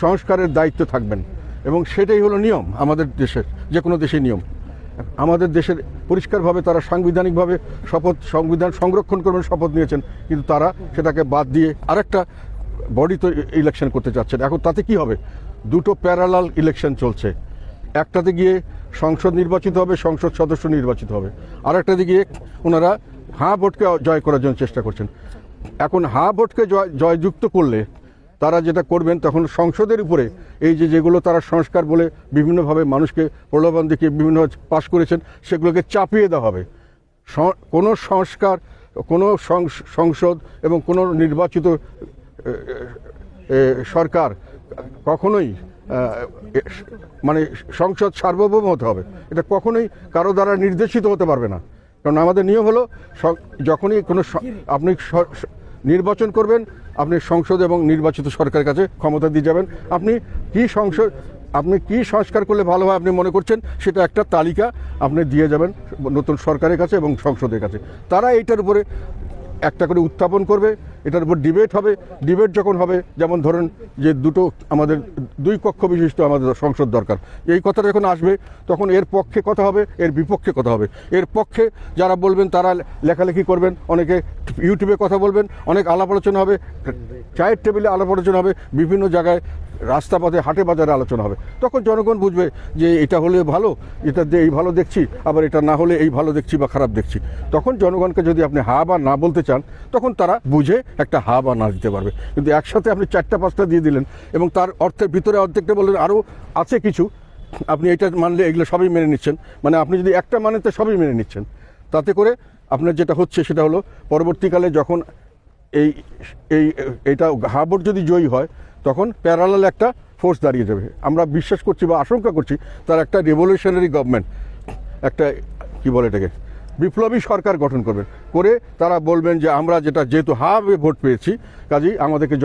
সংস্কারের দায়িত্ব থাকবেন, এবং সেটাই হলো নিয়ম আমাদের দেশের, যে কোনো দেশের নিয়ম। আমাদের দেশের পরিষ্কারভাবে তারা সাংবিধানিকভাবে সংবিধান সংরক্ষণ করবেন শপথ নিয়েছেন, কিন্তু তারা সেটাকে বাদ দিয়ে আরেকটা বডি তো ইলেকশন করতে চাচ্ছেন। এখন তাতে কি হবে? দুটো প্যারালাল ইলেকশন চলছে। একটাতে গিয়ে সংসদ নির্বাচিত হবে, সংসদ সদস্য নির্বাচিত হবে, আর একটাতে গিয়ে ওনারা হাঁ ভোটকে জয় করার জন্য চেষ্টা করছেন। এখন হাঁ ভোটকে জয়যুক্ত করলে তারা যেটা করবেন, তখন সংসদের উপরে এই যেগুলো তারা সংস্কার বলে বিভিন্নভাবে মানুষকে প্রলোভন দেখিয়ে বিভিন্ন পাশ করেছেন, সেগুলোকে চাপিয়ে দেওয়া হবে। কোনো সংস্কার, কোনো সংসদ এবং কোনো নির্বাচিত সরকার কখনোই মানে সংসদ সার্বভৌম হতে হবে, এটা কখনোই কারো দ্বারা নির্দেশিত হতে পারবে না। কারণ আমাদের নিয়ম হলো যখনই কোনো আপনি নির্বাচন করবেন, আপনি সংসদ এবং নির্বাচিত সরকারের কাছে ক্ষমতা দিয়ে যাবেন। আপনি কি সংস্কার করলে ভালো হয় আপনি মনে করছেন, সেটা একটা তালিকা আপনি দিয়ে যাবেন নতুন সরকারের কাছে এবং সংসদের কাছে। তারা এইটার উপরে একটা করে উত্থাপন করবে, এটার উপর ডিবেট হবে। ডিবেট যখন হবে, যেমন ধরেন যে আমাদের 2 কক্ষ বিশিষ্ট আমাদের সংসদ দরকার, এই কথাটা যখন আসবে, তখন এর পক্ষে কথা হবে, এর বিপক্ষে কথা হবে। এর পক্ষে যারা বলবেন তারা লেখালেখি করবেন, অনেকে ইউটিউবে কথা বলবেন, অনেক আলাপ আলোচনা হবে, চায়ের টেবিলে আলাপ আলোচনা হবে, বিভিন্ন জায়গায় রাস্তা পথে হাটে বাজারে আলোচনা হবে। তখন জনগণ বুঝবে যে এটা হলে ভালো, এটা দিয়ে এই ভালো দেখছি, আবার এটা না হলে এই ভালো দেখছি বা খারাপ দেখছি। তখন জনগণকে যদি আপনি হা বা না বলতে চান, তখন তারা বুঝে একটা হা বা না দিতে পারবে। কিন্তু একসাথে আপনি 4টা-5টা দিয়ে দিলেন এবং তার অর্থের ভিতরে অর্ধেকটা বললেন আরও আছে কিছু, আপনি এটা মানলে এগুলো সবই মেনে নিচ্ছেন। মানে আপনি যদি একটা মানেন তো সবই মেনে নিচ্ছেন। তাতে করে আপনার যেটা হচ্ছে সেটা হলো, পরবর্তীকালে যখন এইটা হা ভোট যদি জয়ী হয়, তখন প্যারালাল একটা ফোর্স দাঁড়িয়ে যাবে। আমরা বিশ্বাস করছি বা আশঙ্কা করছি তার একটা রেভলিউশনারি গভর্নমেন্ট, একটা কি বলে এটাকে, বিপ্লবী সরকার গঠন করবেন, করে তারা বলবেন যে আমরা যেহেতু হাফে ভোট পেয়েছি, কাজেই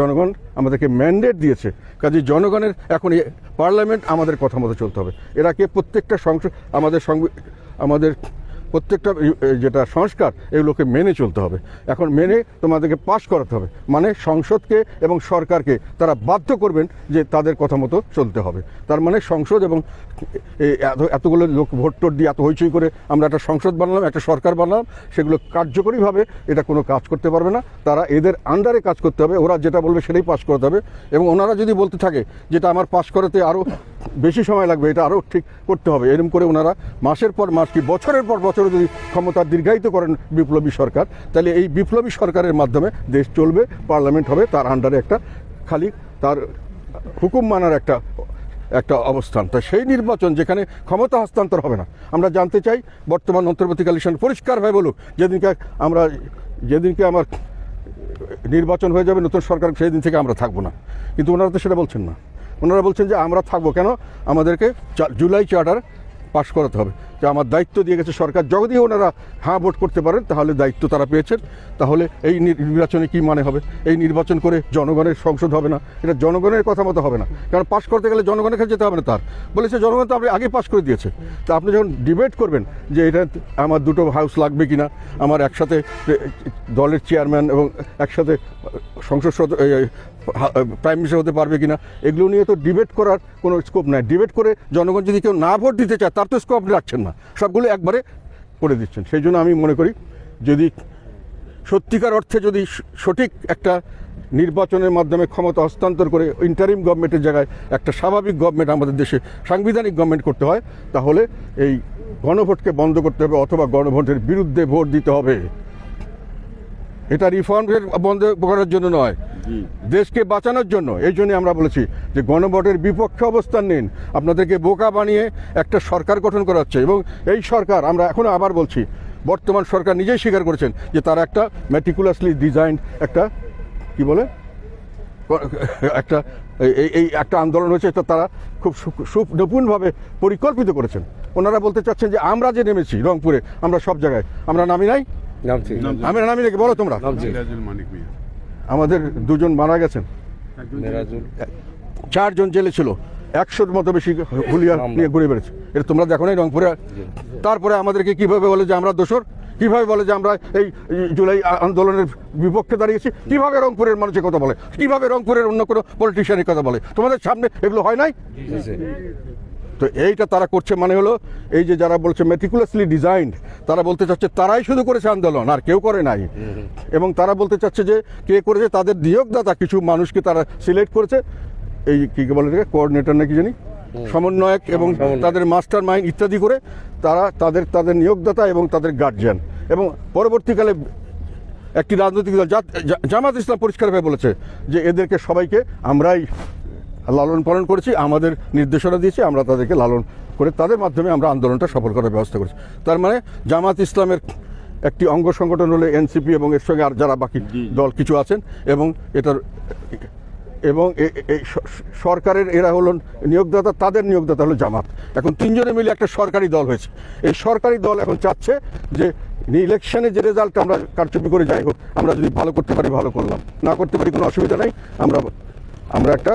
জনগণ আমাদেরকে ম্যান্ডেট দিয়েছে, কাজেই জনগণের এখন পার্লামেন্ট আমাদের কথা মতো চলতে হবে। এরাকে প্রত্যেকটা আমাদের প্রত্যেকটা যেটা সংস্কার, এগুলোকে মেনে চলতে হবে। এখন মেনে তোমাদেরকে পাশ করাতে হবে, মানে সংসদকে এবং সরকারকে তারা বাধ্য করবেন যে তাদের কথা মতো চলতে হবে। তার মানে সংসদ এবং এতগুলো লোক ভোট টোট দিয়ে এত হইচই করে আমরা একটা সংসদ বানালাম, একটা সরকার বানালাম, সেগুলো কার্যকরীভাবে এটা কোনো কাজ করতে পারবে না। তারা এদের আন্ডারে কাজ করতে হবে, ওরা যেটা বলবে সেটাই পাশ করাতে হবে। এবং ওনারা যদি বলতে থাকে যেটা আমার পাশ করাতে আরও বেশি সময় লাগবে, এটা আরও ঠিক করতে হবে, এরকম করে ওনারা মাসের পর মাস কি বছরের পর বছর যদি ক্ষমতা দীর্ঘায়িত করেন বিপ্লবী সরকার, তাহলে এই বিপ্লবী সরকারের মাধ্যমে দেশ চলবে, পার্লামেন্ট হবে, তার আন্ডারে একটা খালি তার হুকুম মানার একটা অবস্থান। তাই সেই নির্বাচন যেখানে ক্ষমতা হস্তান্তর হবে না। আমরা জানতে চাই বর্তমান অন্তর্বর্তীকালীন পরিষ্কারভাবে বলুক, যেদিনকে আমার নির্বাচন হয়ে যাবে নতুন সরকার, সেই দিন থেকে আমরা থাকবো না। কিন্তু ওনারা তো সেটা বলছেন না। ওনারা বলছেন যে আমরা থাকবো কেন, আমাদেরকে জুলাই চার্টার পাশ করাতে হবে, যে আমার দায়িত্ব দিয়ে গেছে সরকার। যদি ওনারা হ্যাঁ ভোট করতে পারেন তাহলে দায়িত্ব তারা পেয়েছেন, তাহলে এই নির্বাচনে কি মানে হবে? এই নির্বাচন করে জনগণের সংসদ হবে না, এটা জনগণের কথা মতো হবে না। কারণ পাশ করতে গেলে জনগণের কাছে যেতে হবে না। তার বলেছে জনগণ তো আপনি আগে পাশ করে দিয়েছে। তা আপনি যখন ডিবেট করবেন যে এটা আমার 2টো হাউস লাগবে কিনা, আমার একসাথে দলের চেয়ারম্যান এবং একসাথে সংসদ প্রাইম মিনিস্টার হতে পারবে কিনা, এগুলো নিয়ে তো ডিবেট করার কোনো স্কোপ নাই। ডিবেট করে জনগণ যদি কেউ না ভোট দিতে চায়, তার তো স্কোপ রাখছেন না, সবগুলো একবারে করে দিচ্ছেন। সেই জন্য আমি মনে করি যদি সত্যিকার অর্থে যদি সঠিক একটা নির্বাচনের মাধ্যমে ক্ষমতা হস্তান্তর করে ইন্টারিম গভর্নমেন্টের জায়গায় একটা স্বাভাবিক গভর্নমেন্ট আমাদের দেশে সাংবিধানিক গভর্নমেন্ট করতে হয়, তাহলে এই গণভোটকে বন্ধ করতে হবে, অথবা গণভোটের বিরুদ্ধে ভোট দিতে হবে। এটা রিফর্মের বন্ধ করার জন্য নয়, দেশকে বাঁচানোর জন্য। এই জন্য আমরা বলেছি যে গণভোটের বিপক্ষে অবস্থান নিন। আপনাদেরকে বোকা বানিয়ে একটা সরকার গঠন করা হচ্ছে, এবং এই সরকার, আমরা এখনও আবার বলছি, বর্তমান সরকার নিজেই স্বীকার করেছেন যে তারা একটা ম্যাটিকুলাসলি ডিজাইন্ড একটা কি বলে একটা আন্দোলন হয়েছে, তারা খুব সুনিপুণভাবে পরিকল্পিত করেছেন। ওনারা বলতে চাচ্ছেন যে আমরা যে নেমেছি রংপুরে, আমরা সব জায়গায় আমরা নামি নাই, আমরা নামি নাকি বলো তোমরা? আমাদের 2 জন মারা গেছেন, 4 জন জেলে ছিল, 100-র মতো বেশি হুলিয়া নিয়ে ঘুরে বেড়েছে। এটা তোমরা দেখো নাই রংপুরে? তারপরে আমাদেরকে কিভাবে বলে যে আমরা দোষর, কিভাবে বলে যে আমরা এই জুলাই আন্দোলনের বিপক্ষে দাঁড়িয়েছি? কিভাবে রংপুরের মানুষের কথা বলে? কিভাবে রংপুরের অন্য কোনো পলিটিশিয়ানের কথা বলে? তোমাদের সামনে এগুলো হয় নাই? তো এইটা তারা করছে মানে হলো এই যে যারা বলছে মেটিকুলাসলি ডিজাইনড, তারা বলতে চাচ্ছে তারাই শুধু করেছে আন্দোলন, আর কেউ করে নাই। এবং তারা বলতে চাচ্ছে যে কে করেছে, তাদের নিয়োগদাতা কিছু মানুষকে তারা সিলেক্ট করেছে, এই কি বলে কোঅর্ডিনেটর নাকি জানি, সমন্বয়ক এবং তাদের মাস্টার মাইন্ড ইত্যাদি করে তারা তাদের নিয়োগদাতা এবং তাদের গার্জিয়ান। এবং পরবর্তীকালে একটি রাজনৈতিক দল জামাত ইসলাম পরিষ্কারভাবে বলেছে যে এদেরকে সবাইকে আমরাই লালন পালন করেছি, আমাদের নির্দেশনা দিয়েছি, আমরা তাদেরকে লালন করে তাদের মাধ্যমে আমরা আন্দোলনটা সফল করার ব্যবস্থা করেছি। তার মানে জামাত ইসলামের একটি অঙ্গ সংগঠন হলো এনসিপি এবং এর সঙ্গে আর যারা বাকি দল কিছু আছেন, এবং এটার এবং এই সরকারের এরা হলো নিয়োগদাতা, তাদের নিয়োগদাতা হলো জামাত। এখন তিনজনে মিলে একটা সরকারি দল হয়েছে। এই সরকারি দল এখন চাচ্ছে যে ইলেকশনে যে রেজাল্ট আমরা কারচুপি করে যাই হোক, আমরা যদি ভালো করতে পারি ভালো করলাম, না করতে পারি কোনো অসুবিধা নেই, আমরা একটা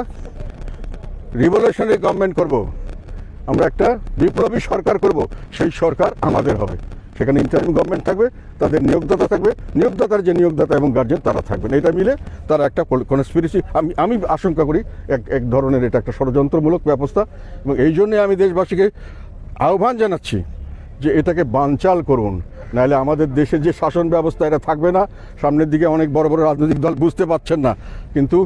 রিভলিউশনারি গভর্নমেন্ট করব, আমরা একটা বিপ্লবী সরকার করব, সেই সরকার আমাদের হবে। সেখানে ইন্টারিম গভর্নমেন্ট থাকবে, তাদের নিয়োগদাতা থাকবে, নিয়োগদাতার যে নিয়োগদাতা এবং গার্জেন তারা থাকবেন। এটা মিলে তারা একটা কনস্পিরেসি, আমি আশঙ্কা করি এক ধরনের এটা একটা ষড়যন্ত্রমূলক ব্যবস্থা। এবং এই জন্যে আমি দেশবাসীকে আহ্বান জানাচ্ছি যে এটাকে বানচাল করুন, নাহলে আমাদের দেশের যে শাসন ব্যবস্থা এটা থাকবে না। সামনের দিকে অনেক বড় বড় রাজনৈতিক দল বুঝতে পারছেন না, কিন্তু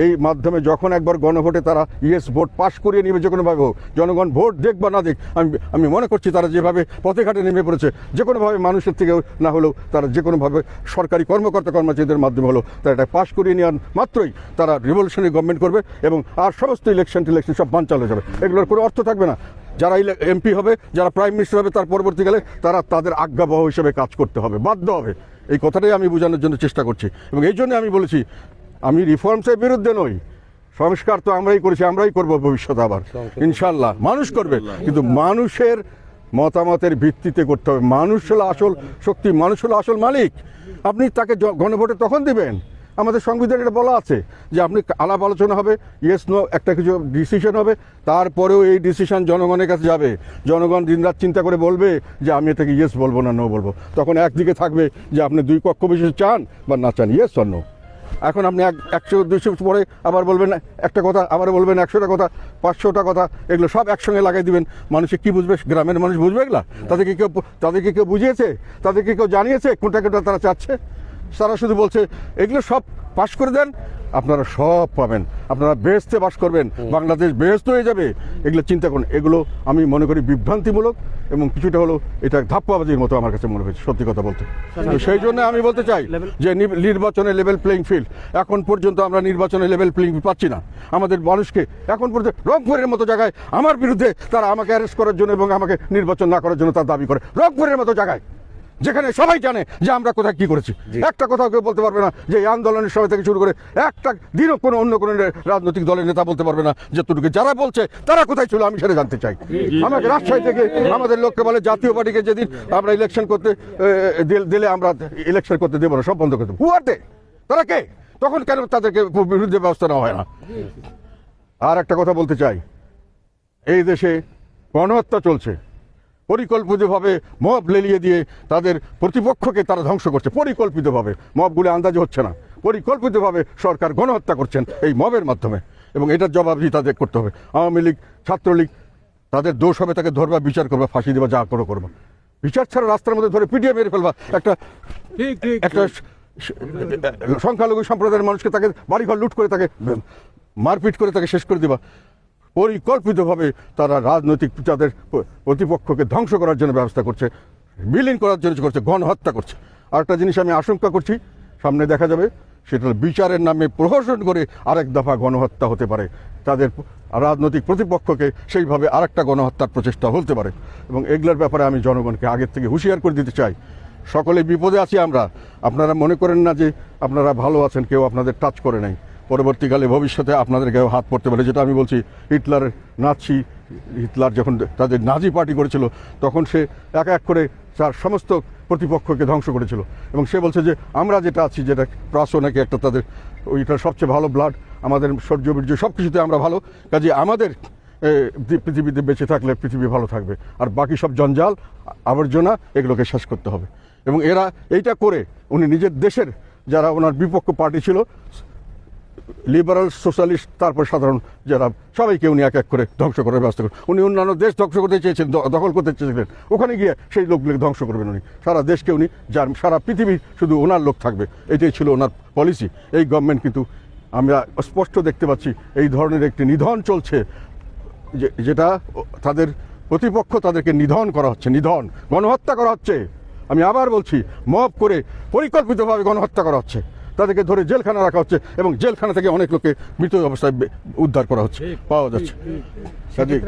এই মাধ্যমে যখন একবার গণভোটে তারা ইয়েস ভোট পাশ করিয়ে নেবে, যে কোনোভাবে হোক, জনগণ ভোট দেখ বা না দেখ, আমি মনে করছি তারা যেভাবে পথে ঘাটে নেমে পড়েছে, যে কোনোভাবে মানুষের থেকে না হলেও তারা যে কোনোভাবে সরকারি কর্মচারীদের মাধ্যমে হলেও তারা এটা পাশ করিয়ে নেওয়ার মাত্রই তারা রিভলিউশনারি গভর্নমেন্ট করবে এবং আর সমস্ত ইলেকশন সব বানচাল হয়ে যাবে। এগুলোর কোনো অর্থ থাকবে না। যারা এমপি হবে, যারা প্রাইম মিনিস্টার হবে, তার পরবর্তীকালে তারা তাদের আজ্ঞাবহ হিসেবে কাজ করতে হবে, বাধ্য হবে। এই কথাটাই আমি বোঝানোর জন্য চেষ্টা করছি। এবং এই জন্য আমি বলেছি আমি রিফর্মসের বিরুদ্ধে নই, সংস্কার তো আমরাই করেছি, আমরাই করবো ভবিষ্যতে আবার ইনশাল্লাহ, মানুষ করবে, কিন্তু মানুষের মতামতের ভিত্তিতে করতে হবে। মানুষ হলো আসল শক্তি, মানুষ হলো আসল মালিক। আপনি তাকে গণভোটে তখন দিবেন, আমাদের সংবিধানে এটা বলা আছে যে আপনি আলাপ আলোচনা হবে, ইয়েস নো একটা কিছু ডিসিশন হবে, তারপরেও এই ডিসিশন জনগণের কাছে যাবে। জনগণ দিনরাত চিন্তা করে বলবে যে আমি এটাকে ইয়েস বলবো না নো বলবো। তখন একদিকে থাকবে যে আপনি 2 কক্ষ বিশেষ চান বা না চান, ইয়েস অর নো। এখন আপনি 100-200 পরে আবার বলবেন একটা কথা, আবার বলবেন 100টা কথা, 500টা কথা, এগুলো সব একসঙ্গে লাগাই দিবেন। মানুষে কি বুঝবে? গ্রামের মানুষ বুঝবে এগুলা? তাদেরকে কেউ বুঝিয়েছে? তাদেরকে কেউ জানিয়েছে কোনটা তারা চাচ্ছে? তারা শুধু বলছে এগুলো সব পাস করে দেন, আপনারা সব পাবেন, আপনারা বেহেশতে বাস করবেন, বাংলাদেশ বেহেশত হয়ে যাবে। এগুলো চিন্তা করুন। এগুলো আমি মনে করি বিভ্রান্তিমূলক এবং কিছুটা হলো এটা ধাপ্পাবাজির মতো আমার কাছে মনে হয়েছে, সত্যি কথা বলতে। তো সেই জন্য আমি বলতে চাই যে নির্বাচনে লেভেল প্লেইং ফিল্ড, এখন পর্যন্ত আমরা নির্বাচনে লেভেল প্লেইং ফিল্ড পাচ্ছি না। আমাদের মানুষকে এখন পর্যন্ত রংপুরের মতো জায়গায় আমার বিরুদ্ধে তারা আমাকে অ্যারেস্ট করার জন্য এবং আমাকে নির্বাচন না করার জন্য তার দাবি করে, রংপুরের মতো জায়গায় যেখানে সবাই জানে যে আমরা কোথায় কি করেছি। একটা কথা কেউ বলতে পারবে না যে এই আন্দোলনের সময় থেকে শুরু করে একটা দিনও অন্য কোনো রাজনৈতিক দলের নেতা বলতে পারবে না যতটুকু যারা বলছে তারা কোথায় ছিল, আমি সেটা জানতে চাই। আমাকে রাজশাহী থেকে আমাদের লোককে বলে জাতীয় পার্টিকে যেদিন আমরা ইলেকশন করতে দিলে আমরা ইলেকশন করতে দেবো না, সব বন্ধ করে দেবো। হু আর দে? তারা কে? তখন কেন তাদেরকে বিরুদ্ধে ব্যবস্থা নেওয়া হয় না? আর একটা কথা বলতে চাই, এই দেশে গণহত্যা চলছে, পরিকল্পিতভাবে মব লেলিয়ে দিয়ে তাদের প্রতিপক্ষকে তারা ধ্বংস করছে, পরিকল্পিতভাবে। মবগুলো আন্দাজে হচ্ছে না, পরিকল্পিতভাবে সরকার গণহত্যা করছেন এই মবের মাধ্যমে, এবং এটার জবাবদিহি তাদের করতে হবে। আওয়ামী লীগ, ছাত্রলীগ, তাদের দোষ হবে, তাকে ধরবা, বিচার করবা, ফাঁসি দেবা, যা করবা। বিচার ছাড়া রাস্তার মধ্যে ধরে পিটিয়ে মেরে ফেলবা একটা সংখ্যালঘু সম্প্রদায়ের মানুষকে, তাকে বাড়িঘর লুট করে, তাকে মারপিট করে তাকে শেষ করে দেবা। পরিকল্পিতভাবে তারা রাজনৈতিক তাদের প্রতিপক্ষকে ধ্বংস করার জন্য ব্যবস্থা করছে, বিলীন করার জন্য করছে, গণহত্যা করছে। আরেকটা জিনিস আমি আশঙ্কা করছি সামনে দেখা যাবে, সেটা বিচারের নামে প্রহসন করে আরেক দফা গণহত্যা হতে পারে, তাদের রাজনৈতিক প্রতিপক্ষকে সেইভাবে আরেকটা গণহত্যার প্রচেষ্টা হতে পারে। এবং এগুলোর ব্যাপারে আমি জনগণকে আগের থেকে হুঁশিয়ার করে দিতে চাই। সকলে বিপদে আছি আমরা, আপনারা মনে করেন না যে আপনারা ভালো আছেন, কেউ আপনাদের টাচ করে নাই। পরবর্তীকালে ভবিষ্যতে আপনাদের গায়েও হাত পড়তে পারে। যেটা আমি বলছি, হিটলার যখন তাদের নাজি পার্টি করেছিল, তখন সে এক এক করে তার সমস্ত প্রতিপক্ষকে ধ্বংস করেছিল। এবং সে বলছে যে আমরা যেটা আছি, যেটা প্রাসো নাকি একটা তাদের, ওইটা সবচেয়ে ভালো ব্লাড, আমাদের শৌর্য বীর্য সব কিছুতে আমরা ভালো, কাজে আমাদের পৃথিবীতে বেঁচে থাকলে পৃথিবী ভালো থাকবে, আর বাকি সব জঞ্জাল আবর্জনা এগুলোকে শেষ করতে হবে। এবং এরা এইটা করে উনি নিজের দেশের যারা ওনার বিপক্ষ পার্টি ছিল, লিবারাল, সোশ্যালিস্ট, তারপর সাধারণ যারা, সবাইকে উনি এক এক করে ধ্বংস করার ব্যবস্থা করেন। উনি অন্যান্য দেশ ধ্বংস করতে চেয়েছেন, দখল করতে চেয়েছিলেন, ওখানে গিয়ে সেই লোকগুলোকে ধ্বংস করবেন উনি। সারা দেশকে উনি, যার সারা পৃথিবী শুধু ওনার লোক থাকবে, এটাই ছিল ওনার পলিসি। এই গভর্নমেন্ট কিন্তু আমরা স্পষ্ট দেখতে পাচ্ছি এই ধরনের একটি নিধন চলছে, যেটা তাদের প্রতিপক্ষ, তাদেরকে নিধন করা হচ্ছে, নিধন, গণহত্যা করা হচ্ছে। আমি আবার বলছি, মব করে পরিকল্পিতভাবে গণহত্যা করা হচ্ছে, তাদেরকে ধরে জেলখানা রাখা হচ্ছে এবং জেলখানা থেকে অনেক লোককে মৃত অবস্থায় উদ্ধার করা হচ্ছে, পাওয়া যাচ্ছে।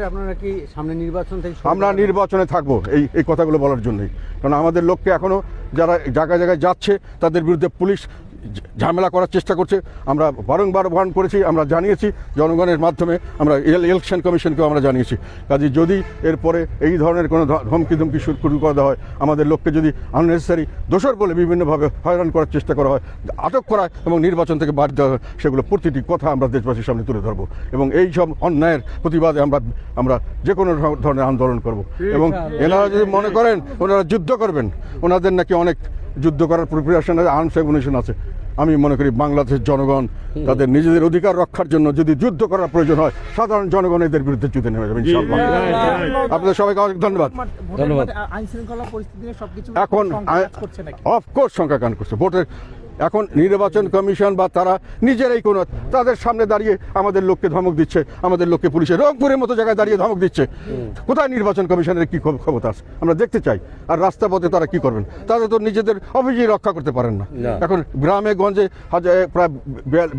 আপনারা কি সামনে নির্বাচন থেকে? আমরা নির্বাচনে থাকবো এই কথাগুলো বলার জন্যই, কারণ আমাদের লোককে এখনো যারা জায়গায় জায়গায় যাচ্ছে তাদের বিরুদ্ধে পুলিশ ঝামেলা করার চেষ্টা করছে। আমরা বারংবার ওয়ার্ন করেছি, আমরা জানিয়েছি জনগণের মাধ্যমে, আমরা ইলেকশন কমিশনকেও আমরা জানিয়েছি। কাজে যদি এরপরে এই ধরনের কোনো ধমকি শুরু করা হয়, আমাদের লোককে যদি আননেসেসারি দোষর বলে বিভিন্নভাবে হয়রান করার চেষ্টা করা হয়, আটক করা এবং নির্বাচন থেকে বাদ দেওয়া হয়, সেগুলো প্রতিটি কথা আমরা দেশবাসীর সামনে তুলে ধরবো এবং এই সব অন্যায়ের প্রতিবাদে আমরা যে কোনো ধরনের আন্দোলন করব। এবং এনারা যদি মনে করেন ওনারা যুদ্ধ করবেন, ওনাদের নাকি অনেক যুদ্ধ করার প্রিপারেশন আছে, আর্মস রেগুলেশন আছে, আমি মনে করি বাংলাদেশের জনগণ তাদের নিজেদের অধিকার রক্ষার জন্য যদি যুদ্ধ করার প্রয়োজন হয়, সাধারণ জনগণ এদের বিরুদ্ধে যুদ্ধে নেমে যাবে ইনশাআল্লাহ। আপনাদের সবাইকে অনেক ধন্যবাদ। এখন অফকোর্স সংখ্যা গান করছে ভোটের। এখন নির্বাচন কমিশন বা তারা নিজেরাই কোনো তাদের সামনে দাঁড়িয়ে আমাদের লোককে ধমক দিচ্ছে, আমাদের লোককে পুলিশের রংপুরের মতো জায়গায় দাঁড়িয়ে ধমক দিচ্ছে। কোথায় নির্বাচন কমিশনের কি ক্ষমতা আছে আমরা দেখতে চাই। আর রাস্তা পথে তারা কি করবেন? তারা তো নিজেদের অফিসেই রক্ষা করতে পারেন না। এখন গ্রামে গঞ্জে প্রায়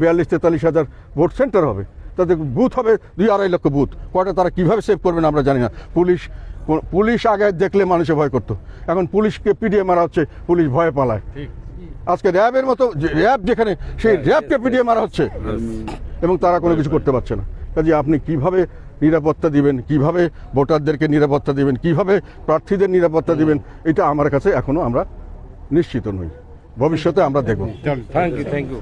42-43 হাজার ভোট সেন্টার হবে, তাদের বুথ হবে 2-2.5 লক্ষ বুথ। কয়টা তারা কিভাবে সেভ করবেন আমরা জানি না। পুলিশ আগে দেখলে মানুষে ভয় করতো, এখন পুলিশকে পিটিয়ে মারা হচ্ছে, পুলিশ ভয়ে পালায়। আজকে র্যাবের মতো র্যাব যেখানে, সেই র্যাবকে পিটিয়ে মারা হচ্ছে এবং তারা কোনো কিছু করতে পারছে না। কাজে আপনি কিভাবে নিরাপত্তা দিবেন, কিভাবে ভোটারদেরকে নিরাপত্তা দিবেন, কিভাবে প্রার্থীদের নিরাপত্তা দিবেন, এটা আমার কাছে এখনো আমরা নিশ্চিত নই। ভবিষ্যতে আমরা দেখব। Thank you.